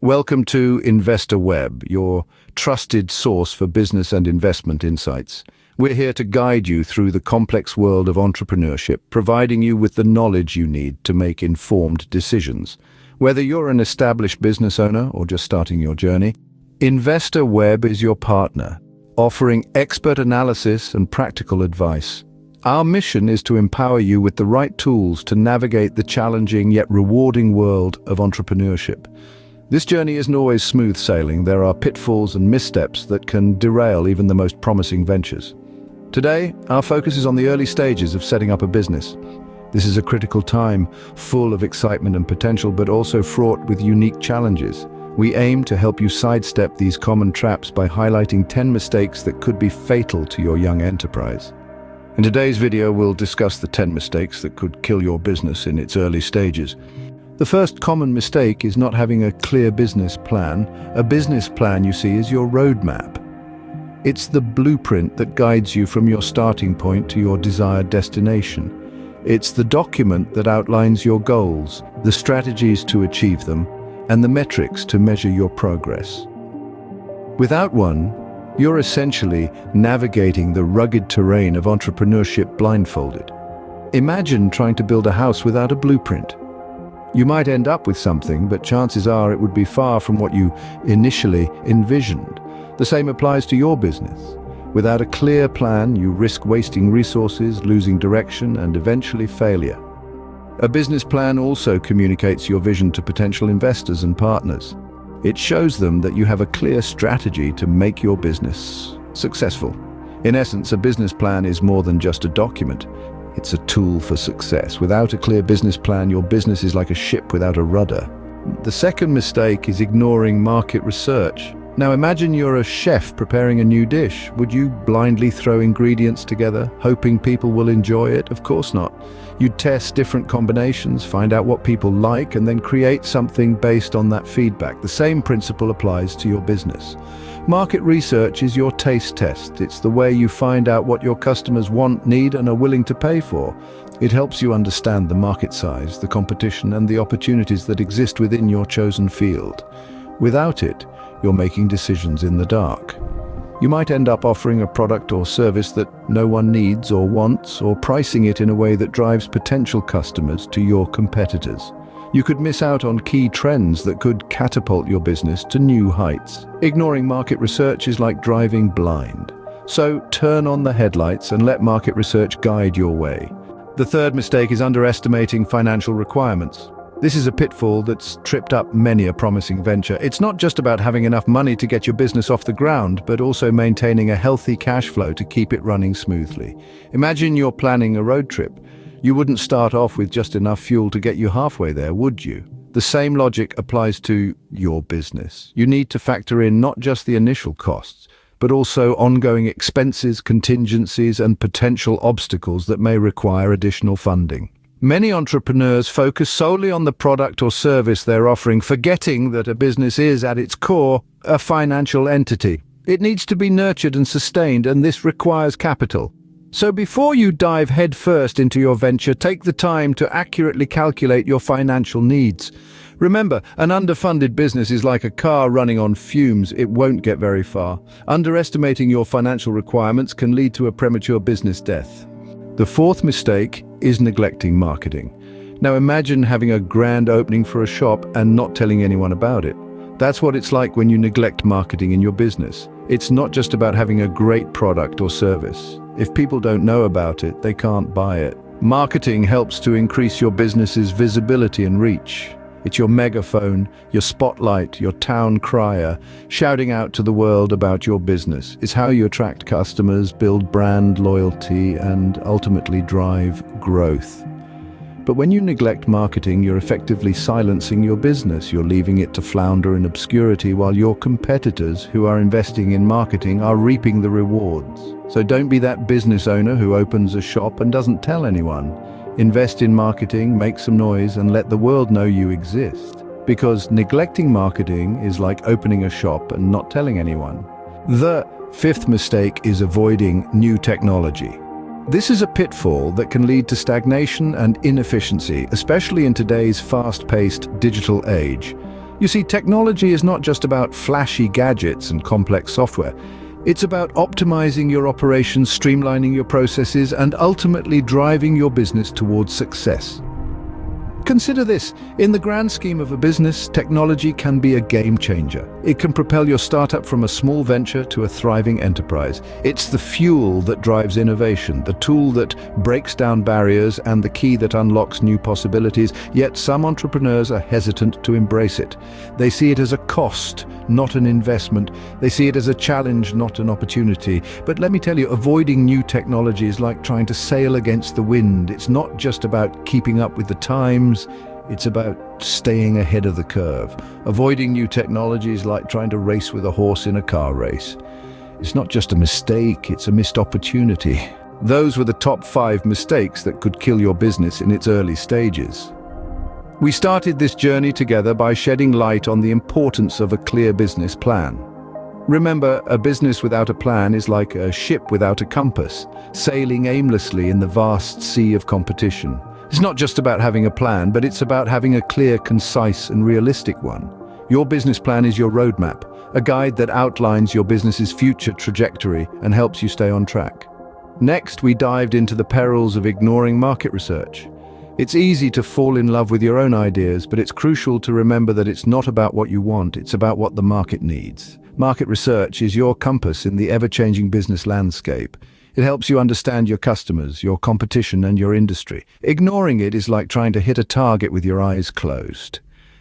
Welcome to Investor Web, your trusted source for business and investment insights. We're here to guide you through the complex world of entrepreneurship, providing you with the knowledge you need to make informed decisions. Whether you're an established business owner or just starting your journey, Investor Web is your partner, offering expert analysis and practical advice. Our mission is to empower you with the right tools to navigate the challenging yet rewarding world of entrepreneurship. This journey isn't always smooth sailing. There are pitfalls and missteps that can derail even the most promising ventures. Today, our focus is on the early stages of setting up a business. This is a critical time, full of excitement and potential, but also fraught with unique challenges. We aim to help you sidestep these common traps by highlighting 10 mistakes that could be fatal to your young enterprise. In today's video, we'll discuss the 10 mistakes that could kill your business in its early stages. The first common mistake is not having a clear business plan. A business plan, you see, is your roadmap. It's the blueprint that guides you from your starting point to your desired destination. It's the document that outlines your goals, the strategies to achieve them, and the metrics to measure your progress. Without one, you're essentially navigating the rugged terrain of entrepreneurship blindfolded. Imagine trying to build a house without a blueprint. You might end up with something, but chances are it would be far from what you initially envisioned. The same applies to your business. Without a clear plan, you risk wasting resources, losing direction, and eventually failure. A business plan also communicates your vision to potential investors and partners. It shows them that you have a clear strategy to make your business successful. In essence, a business plan is more than just a document. It's a tool for success. Without a clear business plan, your business is like a ship without a rudder. The second mistake is ignoring market research. Now imagine you're a chef preparing a new dish. Would you blindly throw ingredients together, hoping people will enjoy it? Of course not. You'd test different combinations, find out what people like, and then create something based on that feedback. The same principle applies to your business. Market research is your taste test. It's the way you find out what your customers want, need, and are willing to pay for. It helps you understand the market size, the competition, and the opportunities that exist within your chosen field. Without it, you're making decisions in the dark. You might end up offering a product or service that no one needs or wants, or pricing it in a way that drives potential customers to your competitors. You could miss out on key trends that could catapult your business to new heights. Ignoring market research is like driving blind. So turn on the headlights and let market research guide your way. The third mistake is underestimating financial requirements. This is a pitfall that's tripped up many a promising venture. It's not just about having enough money to get your business off the ground, but also maintaining a healthy cash flow to keep it running smoothly. Imagine you're planning a road trip. You wouldn't start off with just enough fuel to get you halfway there, would you? The same logic applies to your business. You need to factor in not just the initial costs, but also ongoing expenses, contingencies, and potential obstacles that may require additional funding. Many entrepreneurs focus solely on the product or service they're offering, forgetting that a business is, at its core, a financial entity. It needs to be nurtured and sustained, and this requires capital. So before you dive headfirst into your venture, take the time to accurately calculate your financial needs. Remember, an underfunded business is like a car running on fumes. It won't get very far. Underestimating your financial requirements can lead to a premature business death. The fourth mistake is neglecting marketing. Now imagine having a grand opening for a shop and not telling anyone about it. That's what it's like when you neglect marketing in your business. It's not just about having a great product or service. If people don't know about it, they can't buy it. Marketing helps to increase your business's visibility and reach. It's your megaphone, your spotlight, your town crier, shouting out to the world about your business. It's how you attract customers, build brand loyalty, and ultimately drive growth. But when you neglect marketing, you're effectively silencing your business. You're leaving it to flounder in obscurity while your competitors who are investing in marketing are reaping the rewards. So don't be that business owner who opens a shop and doesn't tell anyone. Invest in marketing, make some noise, and let the world know you exist. Because neglecting marketing is like opening a shop and not telling anyone. The fifth mistake is avoiding new technology. This is a pitfall that can lead to stagnation and inefficiency, especially in today's fast-paced digital age. You see, technology is not just about flashy gadgets and complex software. It's about optimizing your operations, streamlining your processes, and ultimately driving your business towards success. Consider this, in the grand scheme of a business, technology can be a game changer. It can propel your startup from a small venture to a thriving enterprise. It's the fuel that drives innovation, the tool that breaks down barriers, and the key that unlocks new possibilities. Yet some entrepreneurs are hesitant to embrace it. They see it as a cost, not an investment. They see it as a challenge, not an opportunity. But let me tell you, avoiding new technology is like trying to sail against the wind. It's not just about keeping up with the times. It's about staying ahead of the curve. Avoiding new technology is like trying to race with a horse in a car race. It's not just a mistake, it's a missed opportunity. Those were the top 5 mistakes that could kill your business in its early stages. We started this journey together by shedding light on the importance of a clear business plan. Remember, a business without a plan is like a ship without a compass, sailing aimlessly in the vast sea of competition. It's not just about having a plan, but it's about having a clear, concise, and realistic one. Your business plan is your roadmap, a guide that outlines your business's future trajectory and helps you stay on track. Next, we dived into the perils of ignoring market research. It's easy to fall in love with your own ideas, but it's crucial to remember that it's not about what you want, it's about what the market needs. Market research is your compass in the ever-changing business landscape. It helps you understand your customers, your competition, and your industry. Ignoring it is like trying to hit a target with your eyes closed.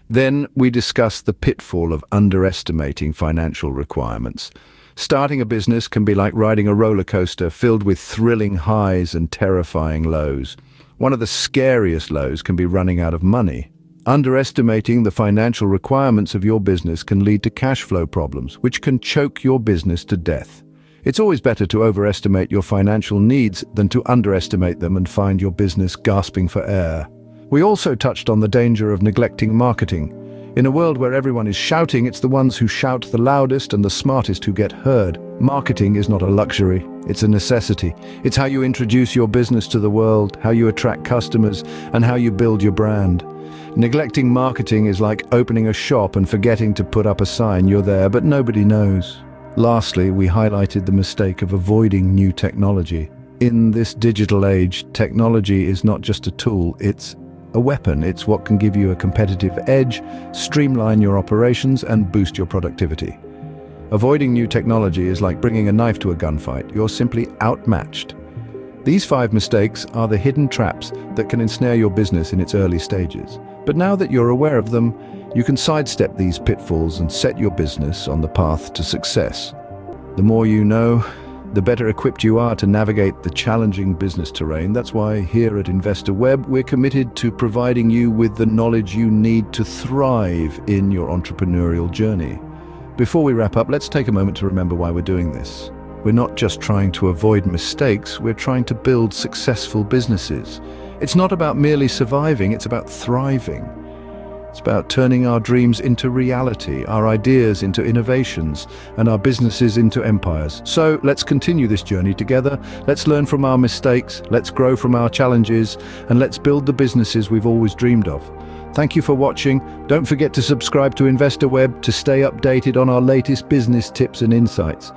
Then we discussed the pitfall of underestimating financial requirements. Starting a business can be like riding a roller coaster filled with thrilling highs and terrifying lows. One of the scariest lows can be running out of money. Underestimating the financial requirements of your business can lead to cash flow problems, which can choke your business to death. It's always better to overestimate your financial needs than to underestimate them and find your business gasping for air. We also touched on the danger of neglecting marketing. In a world where everyone is shouting, it's the ones who shout the loudest and the smartest who get heard. Marketing is not a luxury, it's a necessity. It's how you introduce your business to the world, how you attract customers, and how you build your brand. Neglecting marketing is like opening a shop and forgetting to put up a sign, "You're there, but nobody knows." Lastly, we highlighted the mistake of avoiding new technology. In this digital age, technology is not just a tool, it's a weapon. It's what can give you a competitive edge, streamline your operations, and boost your productivity. Avoiding new technology is like bringing a knife to a gunfight. You're simply outmatched. These 5 mistakes are the hidden traps that can ensnare your business in its early stages. But now that you're aware of them, you can sidestep these pitfalls and set your business on the path to success. The more you know, the better equipped you are to navigate the challenging business terrain. That's why here at InvestorWeb, we're committed to providing you with the knowledge you need to thrive in your entrepreneurial journey. Before we wrap up, let's take a moment to remember why we're doing this. We're not just trying to avoid mistakes, we're trying to build successful businesses. It's not about merely surviving, it's about thriving. It's about turning our dreams into reality, our ideas into innovations, and our businesses into empires. So let's continue this journey together. Let's learn from our mistakes, let's grow from our challenges, and let's build the businesses we've always dreamed of. Thank you for watching. Don't forget to subscribe to InvestorWeb to stay updated on our latest business tips and insights.